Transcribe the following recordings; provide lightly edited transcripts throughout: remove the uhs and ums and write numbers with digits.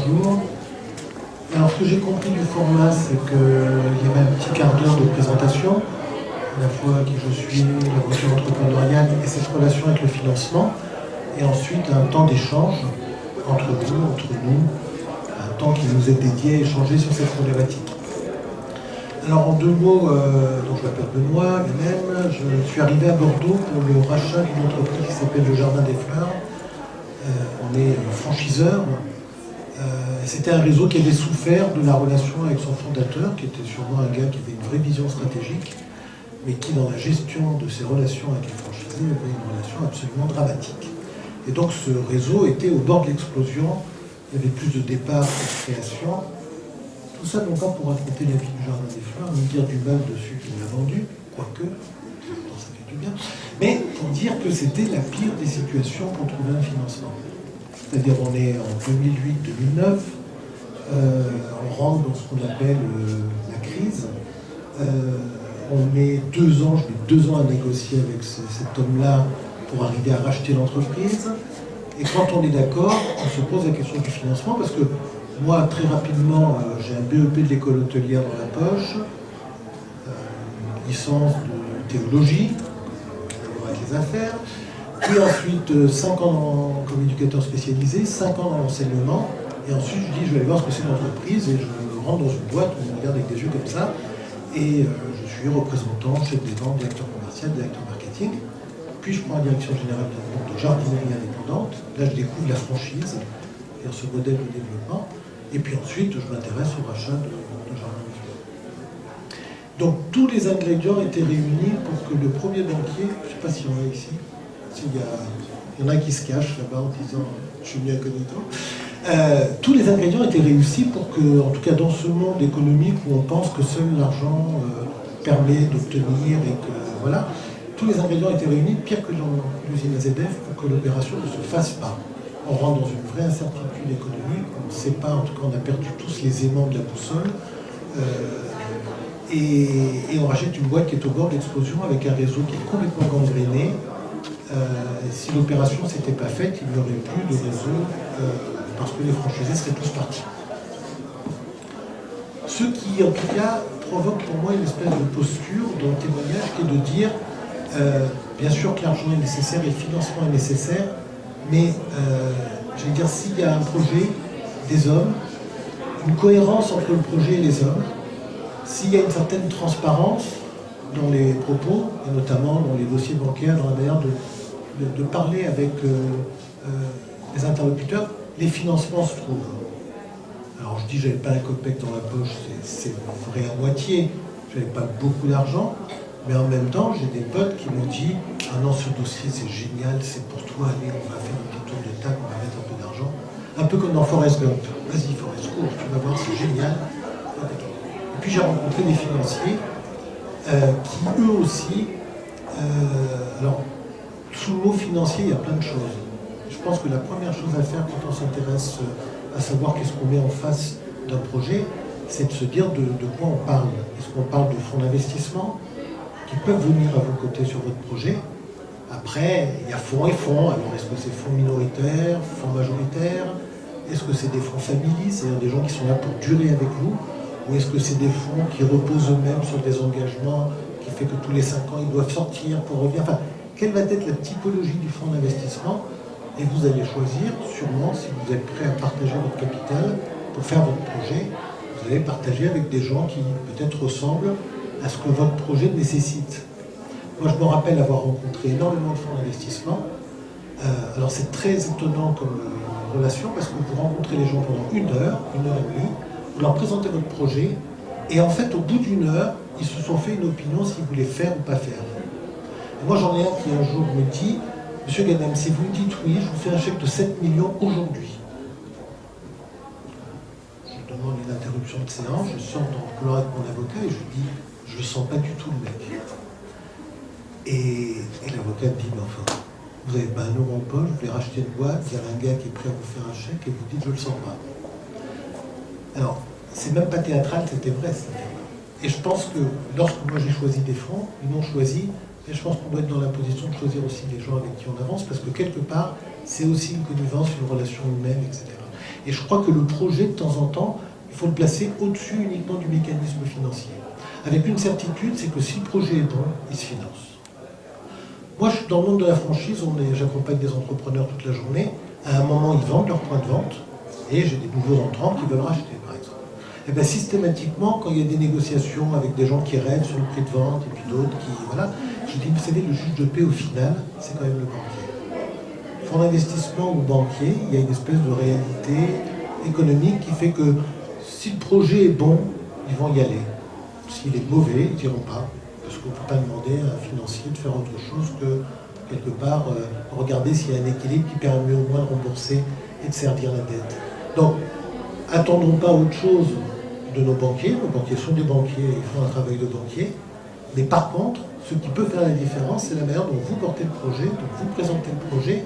bonjour. Alors, ce que j'ai compris du format, c'est qu'il y avait un petit quart d'heure de présentation, à la fois qui je suis, l'aventure entrepreneuriale et cette relation avec le financement, et ensuite un temps d'échange entre nous, un temps qui nous est dédié à échanger sur cette problématique. Alors, en deux mots, donc je m'appelle Benoît Ganem, je suis arrivé à Bordeaux pour le rachat d'une entreprise qui s'appelle le Jardin des Fleurs. On est franchiseur. C'était un réseau qui avait souffert de la relation avec son fondateur, qui était sûrement un gars qui avait une vraie vision stratégique, mais qui, dans la gestion de ses relations avec les franchisés, avait une relation absolument dramatique. Et donc ce réseau était au bord de l'explosion. Il y avait plus de départs que de créations. Tout ça, non pas pour raconter la vie du Jardin des Fleurs, ni dire du mal dessus qui l'a vendu, quoique, ça fait du bien, mais pour dire que c'était la pire des situations pour trouver un financement. C'est-à-dire on est en 2008-2009, on rentre dans ce qu'on appelle la crise, on met 2 ans, je mets 2 ans à négocier avec cet homme-là pour arriver à racheter l'entreprise, et quand on est d'accord, on se pose la question du financement, parce que moi, très rapidement, j'ai un BEP de l'école hôtelière dans la poche, licence de théologie, avec les affaires, puis ensuite 5 ans comme éducateur spécialisé, 5 ans dans l'enseignement, et ensuite je dis je vais aller voir ce que c'est une entreprise, et je rentre dans une boîte, on me regarde avec des yeux comme ça, et je suis représentant, chef des ventes, directeur commercial, directeur marketing, puis je prends la direction générale de jardinerie indépendante, là je découvre la franchise, c'est-à-dire ce modèle de développement. Et puis ensuite, je m'intéresse au rachat de Jardin des Fleurs. Donc tous les ingrédients étaient réunis pour que le premier banquier, je ne sais pas s'il y en a ici, il y en a qui se cachent là-bas en disant « je suis venu incognito », tous les ingrédients étaient réussis pour que, en tout cas dans ce monde économique où on pense que seul l'argent permet d'obtenir et que voilà, tous les ingrédients étaient réunis, pire que dans l'usine AZF, pour que l'opération ne se fasse pas. On rentre dans une vraie incertitude économique, on ne sait pas, en tout cas on a perdu tous les aimants de la boussole, et on rachète une boîte qui est au bord de l'explosion avec un réseau qui est complètement gangréné. Si l'opération ne s'était pas faite, il n'y aurait plus de réseau parce que les franchisés seraient tous partis. Ce qui en tout cas provoque pour moi une espèce de posture dans le témoignage qui est de dire bien sûr que l'argent est nécessaire et le financement est nécessaire, mais je vais dire, s'il y a un projet, des hommes, une cohérence entre le projet et les hommes, s'il y a une certaine transparence dans les propos, et notamment dans les dossiers bancaires, dans la manière de parler avec les interlocuteurs, les financements se trouvent. Alors je dis, j'avais pas un copec dans la poche, c'est vrai à moitié, j'avais pas beaucoup d'argent, mais en même temps, j'ai des potes qui m'ont dit « Ah non, ce dossier, c'est génial, c'est pour toi, allez, on va faire un petit tour de table, on va mettre un peu d'argent. » Un peu comme dans Forrest Gump. « Vas-y, Forrest, cours, tu vas voir, c'est génial. » Et puis j'ai rencontré des financiers qui, eux aussi... alors, sous le mot financier, il y a plein de choses. Je pense que la première chose à faire quand on s'intéresse à savoir qu'est-ce qu'on met en face d'un projet, c'est de se dire de quoi on parle. Est-ce qu'on parle de fonds d'investissement qui peuvent venir à vos côtés sur votre projet? Après, il y a fonds et fonds. Alors, est-ce que c'est fonds minoritaires, fonds majoritaires? Est-ce que c'est des fonds families, c'est-à-dire des gens qui sont là pour durer avec vous? Ou est-ce que c'est des fonds qui reposent eux-mêmes sur des engagements qui fait que tous les 5 ans, ils doivent sortir pour revenir? Enfin, quelle va être la typologie du fonds d'investissement? Et vous allez choisir, sûrement, si vous êtes prêt à partager votre capital pour faire votre projet, vous allez partager avec des gens qui peut-être ressemblent à ce que votre projet nécessite. Moi, je me rappelle avoir rencontré énormément de fonds d'investissement. Alors, c'est très étonnant comme relation parce que vous rencontrez les gens pendant 1 heure, 1 heure et demie, vous leur présentez votre projet, et en fait, au bout d'1 heure, ils se sont fait une opinion s'ils voulaient faire ou pas faire. Et moi, j'en ai un qui un jour me dit « Monsieur Ganem, si vous me dites oui, je vous fais un chèque de 7 millions aujourd'hui. » Je demande une interruption de séance, je sors dans le couloir avec mon avocat et je lui dis « Je ne sens pas du tout le mec. » Et l'avocat me dit « Mais enfin, vous n'avez pas 1 euro en poche, vous voulez racheter une boîte, il y a un gars qui est prêt à vous faire un chèque et vous dites « Je ne le sens pas. » Alors, c'est même pas théâtral, c'était vrai. Et je pense que lorsque moi j'ai choisi des fonds, ils m'ont choisi, et je pense qu'on doit être dans la position de choisir aussi les gens avec qui on avance, parce que quelque part, c'est aussi une connivence, une relation humaine, etc. Et je crois que le projet, de temps en temps, il faut le placer au-dessus uniquement du mécanisme financier. Avec une certitude, c'est que si le projet est bon, il se finance. Moi, je suis dans le monde de la franchise, j'accompagne des entrepreneurs toute la journée. À un moment, ils vendent leur point de vente, et j'ai des nouveaux entrants qui veulent racheter, par exemple. Et bien, systématiquement, quand il y a des négociations avec des gens qui rêvent sur le prix de vente, et puis d'autres qui... Voilà, je dis, vous savez, le juge de paix, au final, c'est quand même le banquier. Fonds d'investissement ou banquier, il y a une espèce de réalité économique qui fait que si le projet est bon, ils vont y aller. S'il est mauvais, ils n'iront pas. Parce qu'on ne peut pas demander à un financier de faire autre chose que, quelque part, regarder s'il y a un équilibre qui permet au moins de rembourser et de servir la dette. Donc, attendons pas autre chose de nos banquiers. Nos banquiers sont des banquiers, ils font un travail de banquier. Mais par contre, ce qui peut faire la différence, c'est la manière dont vous portez le projet, dont vous présentez le projet.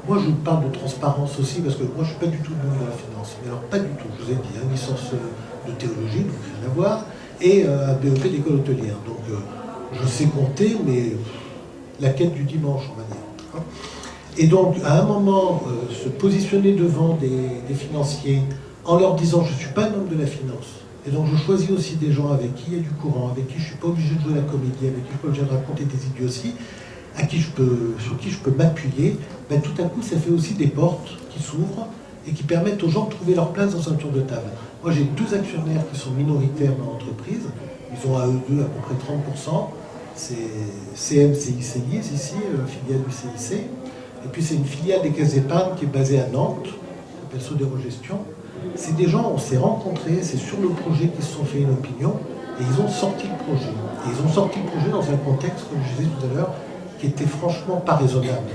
Moi, je parle de transparence aussi, parce que moi, je ne suis pas du tout le monde de la finance. Mais alors, pas du tout. Je vous ai dit, une licence de théologie, donc rien à voir, et un BEP d'école hôtelière. Donc, je sais compter, mais la quête du dimanche, on va dire. Et donc, à un moment, se positionner devant des financiers en leur disant « je ne suis pas un homme de la finance ». Et donc, je choisis aussi des gens avec qui il y a du courant, avec qui je ne suis pas obligé de jouer la comédie, avec qui je ne suis pas obligé de raconter des idioties, sur qui je peux m'appuyer. Ben, tout à coup, ça fait aussi des portes qui s'ouvrent et qui permettent aux gens de trouver leur place dans un tour de table. Moi, j'ai 2 actionnaires qui sont minoritaires dans l'entreprise. Ils ont à eux deux à peu près 30%. C'est CMCICI, ici, filiale du CIC. Et puis, c'est une filiale des caisses d'épargne qui est basée à Nantes, qui s'appelle Sodero Gestion. C'est des gens, on s'est rencontrés, c'est sur le projet qu'ils se sont fait une opinion, et ils ont sorti le projet. Et ils ont sorti le projet dans un contexte, comme je disais tout à l'heure, qui était franchement pas raisonnable.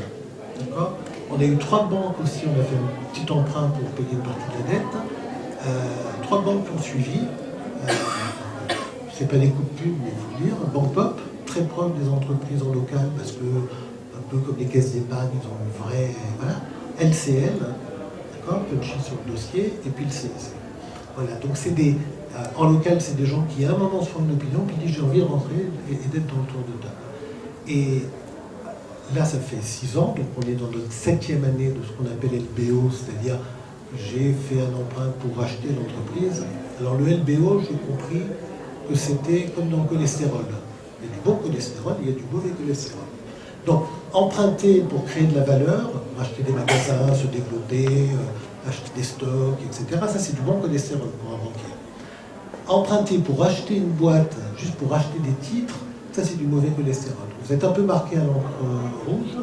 D'accord ? On a eu 3 banques aussi, on a fait un petit emprunt pour payer une partie de la dette. 3 banques qui ont suivi. C'est pas des coups de pub, mais il faut le dire. Banque Pop, très proche des entreprises en local, parce que, un peu comme les caisses d'épargne, ils ont une vraie... Voilà. LCL, d'accord, punchy sur le dossier, et puis le CIC. Voilà, donc c'est des... en local, c'est des gens qui, à un moment, se font une opinion, puis disent j'ai envie de rentrer et d'être dans le tour de table. Et là, ça fait 6 ans, donc on est dans notre 7e année de ce qu'on appelle LBO, c'est-à-dire j'ai fait un emprunt pour racheter l'entreprise. Alors le LBO, j'ai compris que c'était comme dans le cholestérol. Il y a du bon cholestérol, il y a du mauvais cholestérol. Donc, emprunter pour créer de la valeur, acheter des magasins, se développer, acheter des stocks, etc., ça c'est du bon cholestérol pour un banquier. Emprunter pour acheter une boîte, juste pour acheter des titres, ça c'est du mauvais cholestérol. Vous êtes un peu marqué à l'encre rouge.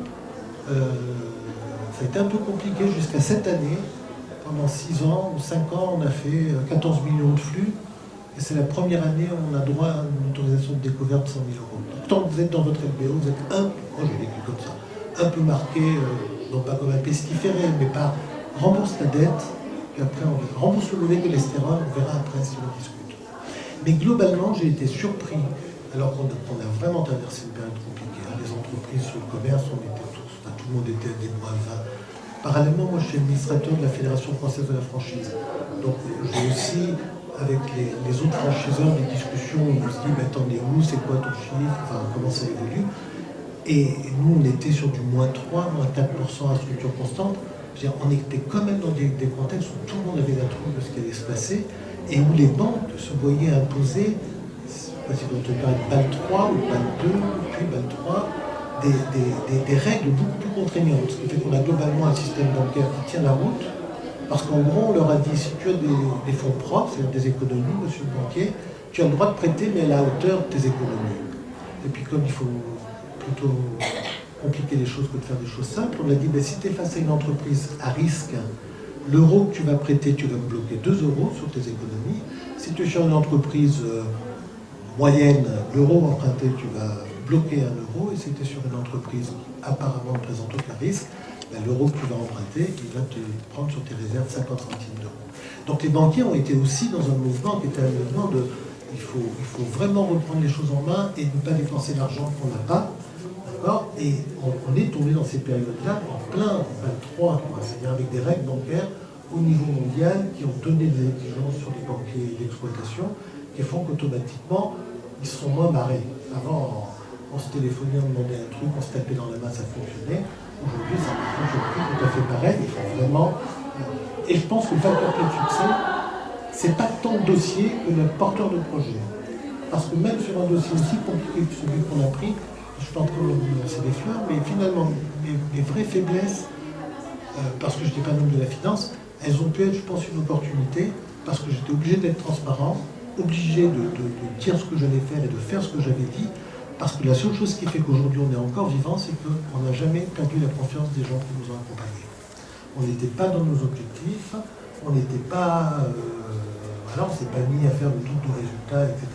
Ça a été un peu compliqué jusqu'à cette année. Pendant 6 ans ou 5 ans, on a fait 14 millions de flux. Et c'est la première année où on a droit à une autorisation de découverte de 100 000 euros. Donc, tant que vous êtes dans votre LBO, vous êtes moi j'ai vécu comme ça, un peu marqué, non pas comme un pestiféré, mais par rembourse la dette, puis après on rembourse le mauvais cholestérol, on verra après si on discute. Mais globalement, j'ai été surpris, alors qu'on a vraiment traversé une période compliquée. Hein. Les entreprises sur le commerce, on était tous, enfin, tout le monde était à des mois 20. Parallèlement, moi je suis administrateur de la Fédération française de la franchise. Donc j'ai aussi, avec les autres franchiseurs, des discussions où on se dit, mais attendez, où, c'est quoi ton chiffre, enfin, comment ça évolue. Et nous, on était sur du -3, -4% à structure constante. On était quand même dans des contextes où tout le monde avait la trouille de ce qui allait se passer et où les banques se voyaient imposer, je ne sais pas si on te parle de BAL 3 ou BAL 2, puis BAL 3, des règles beaucoup plus contraignantes. Ce qui fait qu'on a globalement un système bancaire qui tient la route, parce qu'en gros, on leur a dit, si tu as des fonds propres, c'est-à-dire des économies, monsieur le banquier, tu as le droit de prêter, mais à la hauteur de tes économies. Et puis comme il faut plutôt compliquer les choses que de faire des choses simples, on a dit, ben, si tu es face à une entreprise à risque, l'euro que tu vas prêter, tu vas me bloquer 2 euros sur tes économies. Si tu es sur une entreprise moyenne, l'euro emprunté, tu vas bloquer 1 euro. Et si tu es sur une entreprise apparemment ne présente aucun risque, ben, l'euro que tu vas emprunter, il va te prendre sur tes réserves 50 centimes d'euros. Donc les banquiers ont été aussi dans un mouvement qui était un mouvement de... Il faut vraiment reprendre les choses en main et ne pas dépenser l'argent qu'on n'a pas. Et on est tombé dans ces périodes-là en plein 23, c'est-à-dire avec des règles bancaires au niveau mondial qui ont donné des exigences sur les banquiers d'exploitation qui font qu'automatiquement, ils sont moins barrés. Avant, on se téléphonait, on demandait un truc, on se tapait dans la main, ça fonctionnait. Aujourd'hui, ça ne fonctionne plus tout à fait pareil. Il faut vraiment Et je pense que le facteur clé de succès, c'est pas tant le dossier que le porteur de projet. Parce que même sur un dossier aussi compliqué que celui qu'on a pris, je suis pas en train de me lancer des fleurs, mais finalement, les vraies faiblesses, parce que je n'étais pas un homme de la finance, elles ont pu être, je pense, une opportunité, parce que j'étais obligé d'être transparent, obligé de dire ce que j'allais faire et de faire ce que j'avais dit, parce que la seule chose qui fait qu'aujourd'hui on est encore vivant, c'est qu'on n'a jamais perdu la confiance des gens qui nous ont accompagnés. On n'était pas dans nos objectifs, on n'était pas... voilà, on ne s'est pas mis à faire le doute de résultats, etc.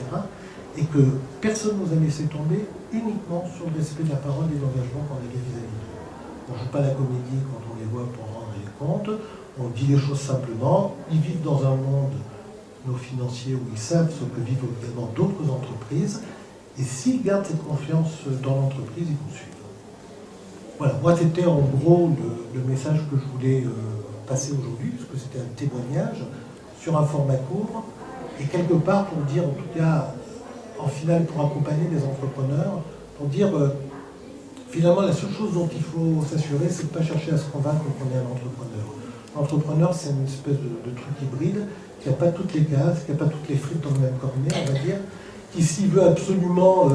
Et que personne ne nous a laissé tomber uniquement sur le respect de la parole et de l'engagement qu'on avait vis-à-vis d'eux. On ne joue pas la comédie quand on les voit pour rendre les comptes, on dit les choses simplement, ils vivent dans un monde, nos financiers, où ils savent ce que vivent également d'autres entreprises, et s'ils gardent cette confiance dans l'entreprise, ils vous suivent. Voilà, moi c'était en gros le message que je voulais passer aujourd'hui, parce que c'était un témoignage sur un format court, et quelque part pour dire, en tout cas, en finale, pour accompagner les entrepreneurs, pour dire, finalement, la seule chose dont il faut s'assurer, c'est de ne pas chercher à se convaincre qu'on est un entrepreneur. L'entrepreneur, c'est une espèce de truc hybride, qui n'a pas toutes les cases, qui n'a pas toutes les frites dans le même cornet, on va dire, qui s'il veut absolument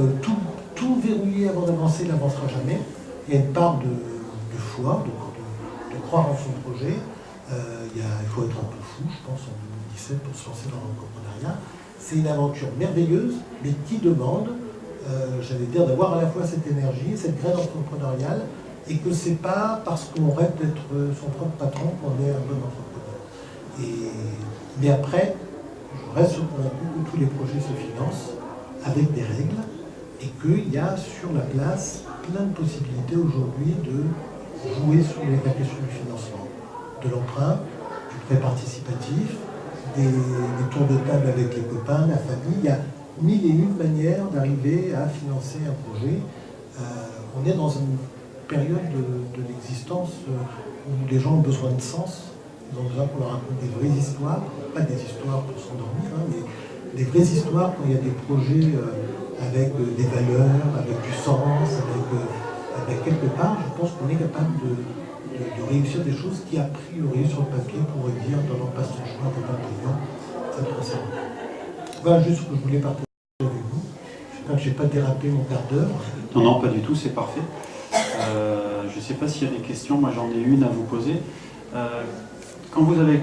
tout verrouiller avant d'avancer, n'avancera jamais. Il y a une part de foi, de croire en son projet. Il faut être un peu fou, je pense, en 2017 pour se lancer dans l'entrepreneuriat. C'est une aventure merveilleuse, mais qui demande, j'allais dire, d'avoir à la fois cette énergie, cette graine entrepreneuriale, et que c'est pas parce qu'on rêve d'être son propre patron qu'on est un bon entrepreneur. Mais après, je reste convaincu que tous les projets se financent avec des règles, et qu'il y a sur la place plein de possibilités aujourd'hui de jouer sur la question du financement, de l'emprunt, du prêt participatif, des tours de table avec les copains, la famille. Il y a mille et une manières d'arriver à financer un projet. On est dans une période de l'existence où les gens ont besoin de sens, ils ont besoin qu'on leur raconte des vraies histoires, pas des histoires pour s'endormir, hein, mais des vraies histoires quand il y a des projets avec des valeurs, avec du sens, avec quelque part, je pense qu'on est capable de réussir des choses qui, a priori, sur le papier, pourraient dire dans leur passe ton chemin, t'es pas le président, ça te concerne. Voilà juste ce que je voulais partager avec vous. J'espère que je n'ai pas dérapé mon quart d'heure. Non, non, pas du tout, c'est parfait. Je ne sais pas s'il y a des questions, moi j'en ai une à vous poser. Quand vous avez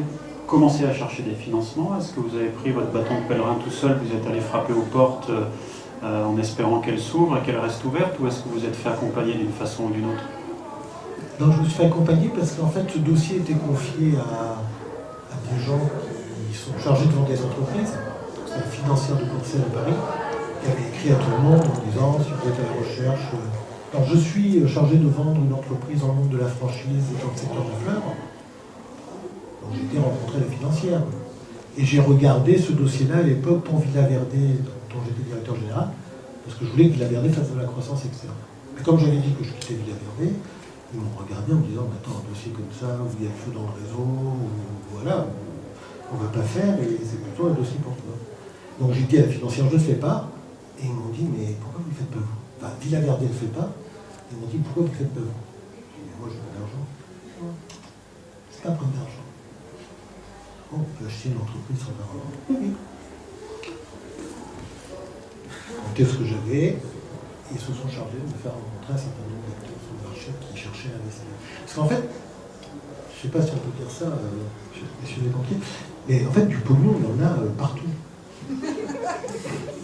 commencé à chercher des financements, est-ce que vous avez pris votre bâton de pèlerin tout seul, vous êtes allé frapper aux portes en espérant qu'elles s'ouvrent et qu'elles restent ouvertes, ou est-ce que vous êtes fait accompagner d'une façon ou d'une autre? Non, je me suis fait accompagner parce qu'en fait, ce dossier était confié à des gens qui sont chargés de vendre des entreprises. C'est un financier de Courcelles à Paris qui avait écrit à tout le monde en disant si vous êtes à la recherche. Alors, je suis chargé de vendre une entreprise dans le monde de la franchise et dans le secteur de fleurs. Donc j'ai été rencontrer la financière. Et j'ai regardé ce dossier-là à l'époque pour Villa Verde, dont j'étais directeur général, parce que je voulais que Villa Verde fasse de la croissance externe. Mais comme j'avais dit que je quittais Villa Verde, ils m'ont regardé en me disant mais attends, un dossier comme ça, où il y a le feu dans le réseau, ou voilà, on ne va pas faire, et c'est plutôt un dossier pour toi. Donc j'ai dit à la financière, je ne le fais pas, et ils m'ont dit mais pourquoi vous ne le faites pas vous? Enfin, Villa Verde ne le fait pas, ils m'ont dit pourquoi vous ne le faites pas vous? J'ai dit mais moi je veux de l'argent. C'est pas un problème d'argent. On peut acheter une entreprise sans argent. Oui. Comptez ce que j'avais, et ils se sont chargés de me faire rencontrer un certain nombre d'acteurs sur le marché qui cherchaient à investir. Parce qu'en fait, je ne sais pas si on peut dire ça, messieurs les banquiers, mais en fait, du pognon, il y en a partout.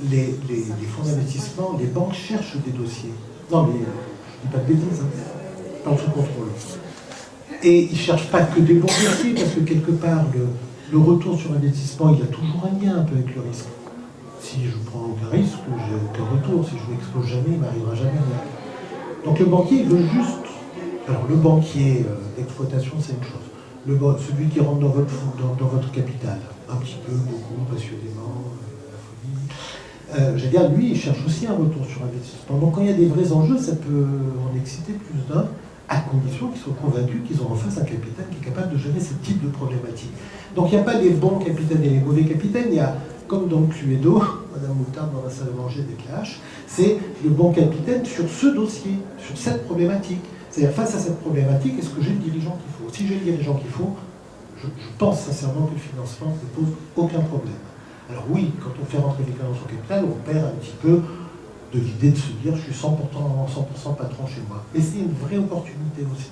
Les fonds d'investissement, les banques cherchent des dossiers. Non, mais je ne dis pas de bêtises, hein. Pas en sous contrôle. Et ils ne cherchent pas que des bons dossiers, parce que quelque part, le retour sur investissement, il a toujours un lien un peu avec le risque. Si je prends aucun risque, j'ai aucun retour. Si je n'expose jamais, il ne m'arrivera jamais rien. Donc le banquier, il veut juste... Alors le banquier d'exploitation, c'est une chose. Celui qui rentre dans votre capital, un petit peu, beaucoup, passionnément, la folie. J'allais dire, lui, il cherche aussi un retour sur investissement. Donc quand il y a des vrais enjeux, ça peut en exciter plus d'un, à condition qu'ils soient convaincus qu'ils ont en face un capitaine qui est capable de gérer ce type de problématique. Donc il n'y a pas les bons capitaines et les mauvais capitaines, il y a, comme dans le Cluedo, Madame Moutarde dans la salle à manger des clashs, c'est le bon capitaine sur ce dossier, sur cette problématique. C'est-à-dire face à cette problématique, est-ce que j'ai le dirigeant qu'il faut? Si j'ai le dirigeant qu'il faut, pense sincèrement que le financement ne pose aucun problème. Alors oui, quand on fait rentrer quelqu'un dans son capital, on perd un petit peu de l'idée de se dire je suis 100% patron chez moi. Mais c'est une vraie opportunité aussi.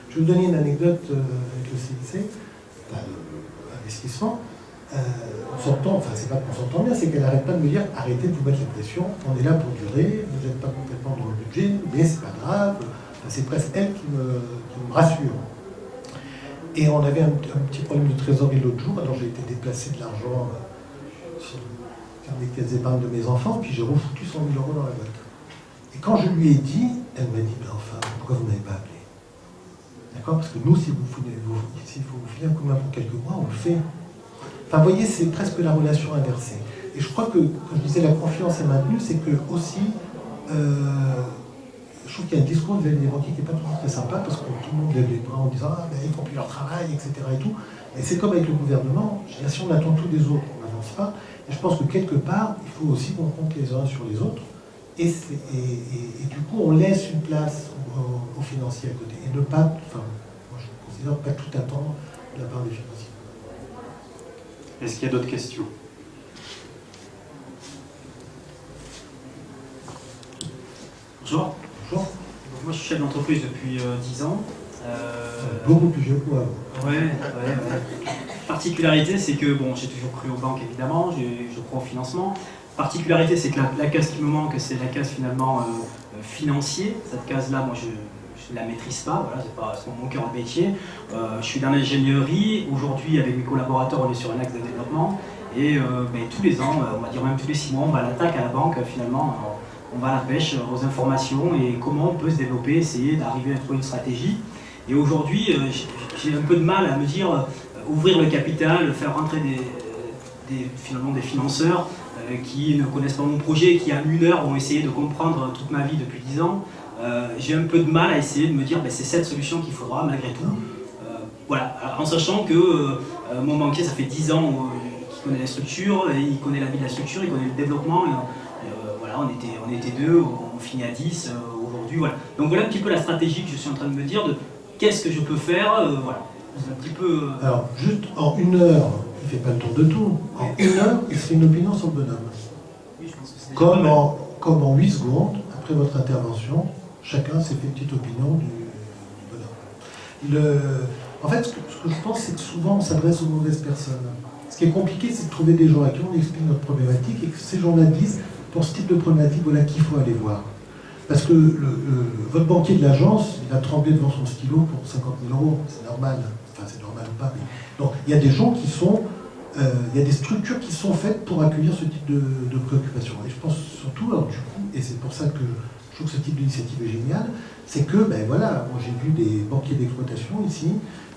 Je vais vous donner une anecdote avec le CIC, l'investissement. On s'entend, enfin c'est pas qu'on s'entend bien, c'est qu'elle n'arrête pas de me dire arrêtez de vous mettre la pression, on est là pour durer, vous n'êtes pas complètement dans le budget, mais c'est pas grave. Enfin, c'est presque elle qui me rassure. Et on avait un petit problème de trésorerie l'autre jour, alors j'ai été déplacer de l'argent sur le carnet de caisse d'épargne de mes enfants, puis j'ai refoutu 100 000 euros dans la boîte. Et quand je lui ai dit, elle m'a dit, ben enfin, pourquoi vous n'avez pas appelé? D'accord? Parce que nous, si vous filez un coup de main pour quelques mois, on le fait. Enfin, vous voyez, c'est presque la relation inversée. Et je crois que, quand je disais la confiance est maintenue, c'est que aussi, je trouve qu'il y a un discours vis-à-vis des banquiers qui n'est pas toujours très sympa, parce que tout le monde lève les bras en disant ah, ben, ils font plus leur travail, etc. Et tout. Et c'est comme avec le gouvernement, je veux dire, si on attend tout des autres, on n'avance pas. Et je pense que quelque part, il faut aussi qu'on compte les uns sur les autres. Et du coup, on laisse une place aux financiers à côté. Et ne pas, enfin, moi je considère pas tout attendre de la part des financiers. Est-ce qu'il y a d'autres questions? Bonjour. Bonjour. Donc, moi, je suis chef d'entreprise depuis 10 ans. Beaucoup plus vieux que moi. Ouais. Particularité, c'est que bon, j'ai toujours cru aux banques évidemment, je crois au financement. Particularité, c'est que la case qui me manque, c'est la case finalement financier. Cette case-là, moi, je ne la maîtrise pas. Voilà, c'est mon cœur de métier. Je suis dans l'ingénierie. Aujourd'hui, avec mes collaborateurs, on est sur un axe de développement. Et tous les ans, on va dire même tous les 6 mois, on va à l'attaque à la banque finalement. On va à la pêche aux informations et comment on peut se développer, essayer d'arriver à trouver une stratégie. Et aujourd'hui, j'ai un peu de mal à me dire ouvrir le capital, faire rentrer finalement des financeurs qui ne connaissent pas mon projet, qui en 1 heure ont essayé de comprendre toute ma vie depuis 10 ans. J'ai un peu de mal à essayer de me dire c'est cette solution qu'il faudra malgré tout. Voilà, en sachant que mon banquier, ça fait 10 ans qu'il connaît la structure, il connaît la vie de la structure, il connaît le développement. Voilà, on était 2, on finit à 10 aujourd'hui. Voilà. Donc voilà un petit peu la stratégie que je suis en train de me dire de qu'est-ce que je peux faire. Voilà. C'est un petit peu. Alors, juste en 1 heure, il ne fait pas le tour de tout. En 1 heure, il se fait une opinion sur le bonhomme. Oui, je pense que c'est Comme en 8 secondes, après votre intervention, chacun s'est fait une petite opinion du bonhomme. En fait, ce que je pense, c'est que souvent, on s'adresse aux mauvaises personnes. Ce qui est compliqué, c'est de trouver des gens à qui on explique notre problématique et que ces gens-là disent, pour ce type de problématique, voilà qu'il faut aller voir. Parce que votre banquier de l'agence, il a tremblé devant son stylo pour 50 000 euros. C'est normal. Enfin, c'est normal ou pas. Mais... Donc, il y a des gens qui sont... il y a des structures qui sont faites pour accueillir ce type de préoccupation. Et je pense surtout, alors du coup, et c'est pour ça que je trouve que ce type d'initiative est génial, c'est que, voilà, moi j'ai vu des banquiers d'exploitation ici,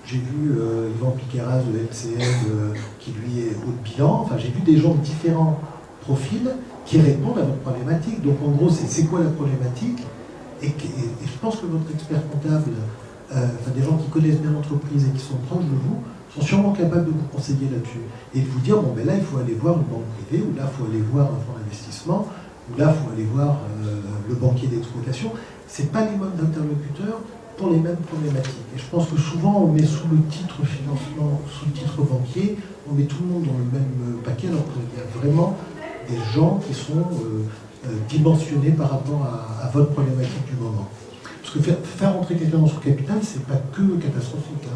j'ai vu Yvan Piqueras de MCL qui lui est haut de bilan, enfin j'ai vu des gens de différents profils qui répondent à votre problématique. Donc en gros, c'est quoi la problématique et je pense que votre expert comptable, des gens qui connaissent bien l'entreprise et qui sont proches de vous, sont sûrement capables de vous conseiller là-dessus. Et de vous dire, là, il faut aller voir une banque privée, ou là, il faut aller voir un fonds d'investissement, ou là, il faut aller voir le banquier d'exploitation. Ce n'est pas les modes d'interlocuteurs pour les mêmes problématiques. Et je pense que souvent, on met sous le titre financement, sous le titre banquier, on met tout le monde dans le même paquet, alors qu'il y a vraiment des gens qui sont dimensionnés par rapport à votre problématique du moment. Parce que faire entrer quelqu'un dans son capital, c'est pas que catastrophique.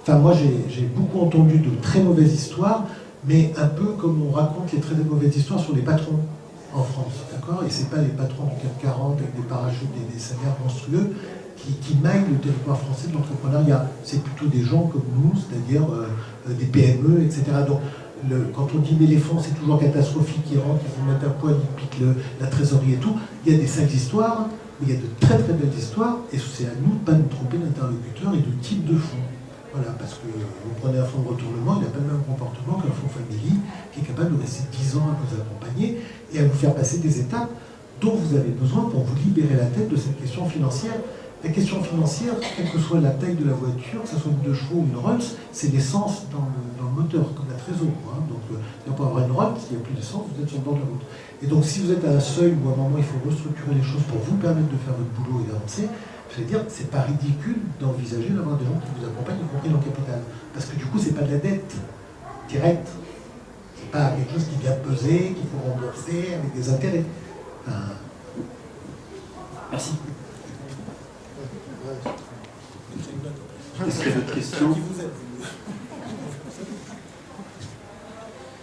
Enfin, moi, j'ai beaucoup entendu de très mauvaises histoires, mais un peu comme on raconte les très mauvaises histoires sur les patrons en France, d'accord? Et c'est pas les patrons du CAC 40 avec des parachutes et des salaires monstrueux qui maillent le territoire français de l'entrepreneuriat. C'est plutôt des gens comme nous, c'est-à-dire des PME, etc. Donc, quand on dit mais les fonds, c'est toujours catastrophique, ils rentrent, ils vous mettent un poil, ils piquent la trésorerie et tout. Il y a des sales histoires, mais il y a de très très belles histoires, et c'est à nous de ne pas nous tromper d'interlocuteur et de type de fonds. Voilà, parce que vous prenez un fonds de retournement, il n'a pas le même comportement qu'un fonds family qui est capable de rester 10 ans à vous accompagner et à vous faire passer des étapes dont vous avez besoin pour vous libérer la tête de cette question financière. La question financière, quelle que soit la taille de la voiture, que ce soit une 2 chevaux ou une Rolls, c'est l'essence dans le moteur, comme la Trésor. Donc, pour avoir une Rolls, s'il n'y a plus d'essence, vous êtes sur le bord de la route. Et donc, si vous êtes à un seuil où à un moment il faut restructurer les choses pour vous permettre de faire votre boulot et d'avancer, c'est-à-dire que c'est pas ridicule d'envisager d'avoir des gens qui vous accompagnent, y compris dans le capital. Parce que du coup, c'est pas de la dette directe. C'est pas quelque chose qui vient peser, qu'il faut rembourser avec des intérêts. Merci. Est-ce qu'il y a d'autres questions?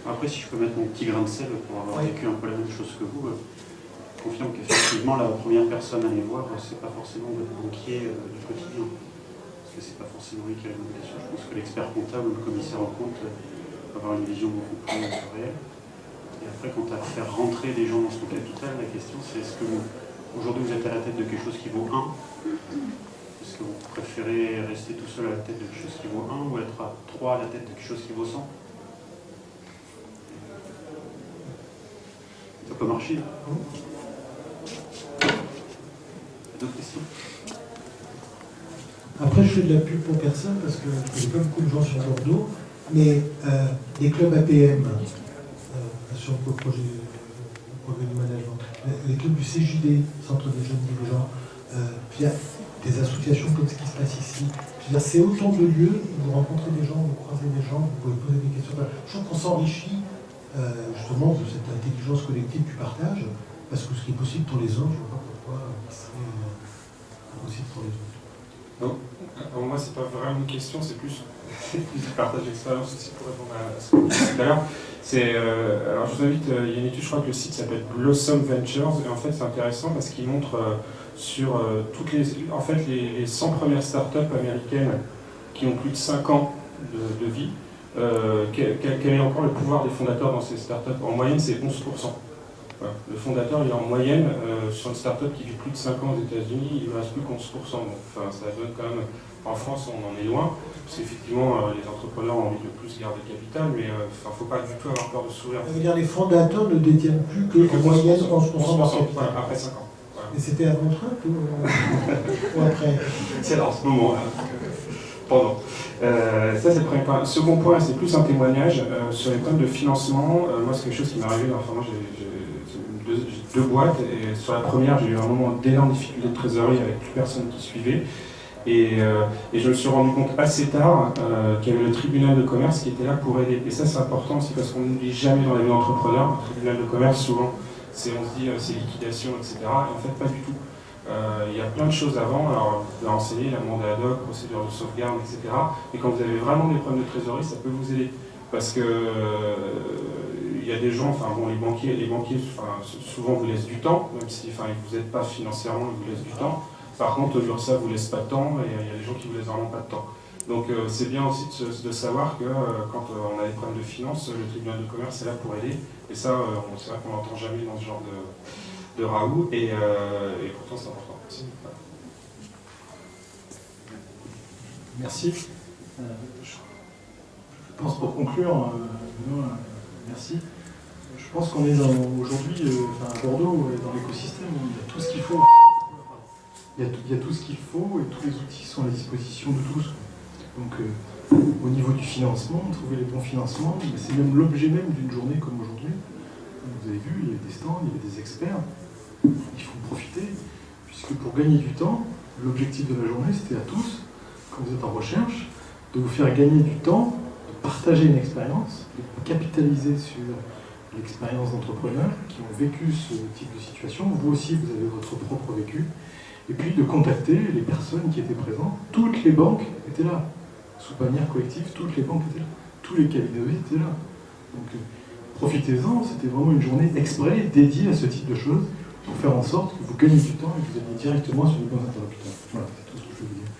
Après, si je peux mettre mon petit grain de sel pour avoir vécu un peu la même chose que vous, je confirme qu'effectivement, la première personne à aller voir, c'est pas forcément votre banquier du quotidien. Parce que c'est pas forcément lui qui a la notation. Je pense que l'expert comptable ou le commissaire aux comptes peut avoir une vision beaucoup plus réelle. Et après, quand tu as à faire rentrer des gens dans son capital, la question c'est est-ce que aujourd'hui vous êtes à la tête de quelque chose qui vaut 1? Est-ce que vous préférez rester tout seul à la tête de quelque chose qui vaut 1 ou être à 3 à la tête de quelque chose qui vaut 100? Ça peut marcher. D'autres questions? Après, je fais de la pub pour personne parce que je connais pas beaucoup de gens sur Bordeaux, mais les clubs APM, sur le projet de management, les clubs du CJD, Centre des jeunes dirigeants, il y a des associations comme ce qui se passe ici. C'est autant de lieux où vous rencontrez des gens, vous croisez des gens, vous pouvez poser des questions. Je trouve qu'on s'enrichit justement de cette intelligence collective du partage, parce que ce qui est possible pour les uns, je ne vois pas pourquoi ce serait impossible pour les autres. Donc, pour moi, c'est pas vraiment une question, c'est plus du partage d'expérience aussi pour répondre à ce que vous disiez tout à l'heure. Alors, je vous invite, il y a une étude, je crois que le site s'appelle Blossom Ventures, et en fait, c'est intéressant parce qu'il montre sur toutes les 100 premières startups américaines qui ont plus de 5 ans de vie, quel est encore le pouvoir des fondateurs dans ces startups. En moyenne, c'est 11%. Voilà. Le fondateur, il est en moyenne, sur une startup qui vit plus de 5 ans aux États-Unis, il ne reste plus qu'11%. Donc, ça donne quand même, en France, on en est loin, parce qu'effectivement, les entrepreneurs ont envie de plus garder le capital, mais il ne faut pas du tout avoir peur de sourire. Ça veut dire que les fondateurs ne détiennent plus qu'en moyenne 11% de leur capital. Voilà, après 5 ans. Voilà. Et c'était avant Trump ou après? C'est en ce moment. Pendant. Ça, c'est le premier point. Second point, c'est plus un témoignage sur les problèmes de financement. Moi, c'est quelque chose qui m'est arrivé. Enfin, moi, j'ai 2 boîtes, et sur la première, j'ai eu un moment d'énorme difficulté de trésorerie avec plus personne qui suivait. Et je me suis rendu compte assez tard qu'il y avait le tribunal de commerce qui était là pour aider. Et ça, c'est important aussi parce qu'on n'oublie jamais dans la vie d'entrepreneur. Le tribunal de commerce, souvent, on se dit c'est liquidation, etc. Et en fait, pas du tout. Il y a plein de choses avant. Alors, vous pouvez renseigner la mandat ad hoc, procédure de sauvegarde, etc. Et quand vous avez vraiment des problèmes de trésorerie, ça peut vous aider. Parce que il y a des gens, enfin bon, les banquiers souvent vous laissent du temps, même si vous n'êtes pas financièrement, ils vous laissent du temps. Par contre, l'URSSAF ne vous laisse pas de temps, et il y a des gens qui ne vous laissent vraiment pas de temps. Donc c'est bien aussi de savoir que quand on a des problèmes de finances, le tribunal de commerce est là pour aider. Et ça, c'est vrai qu'on n'entend jamais dans ce genre de raout, et pourtant c'est important aussi. Voilà. Merci. Je pense pour conclure, Benoît, merci. Je pense qu'on est aujourd'hui à Bordeaux, dans l'écosystème où il y a tout ce qu'il faut. Il y a tout ce qu'il faut et tous les outils sont à la disposition de tous. Donc au niveau du financement, trouver les bons financements, c'est même l'objet même d'une journée comme aujourd'hui. Vous avez vu, il y avait des stands, il y avait des experts. Il faut profiter, puisque pour gagner du temps, l'objectif de la journée, c'était à tous, quand vous êtes en recherche, de vous faire gagner du temps, de partager une expérience, de capitaliser sur l'expérience d'entrepreneurs qui ont vécu ce type de situation. Vous aussi, vous avez votre propre vécu. Et puis de contacter les personnes qui étaient présentes. Toutes les banques étaient là. Sous panière collective, toutes les banques étaient là. Tous les cabinets étaient là. Donc profitez-en, c'était vraiment une journée exprès dédiée à ce type de choses pour faire en sorte que vous gagnez du temps et que vous alliez directement sur les bons interlocuteurs. Voilà, c'est tout ce que je veux vous dire.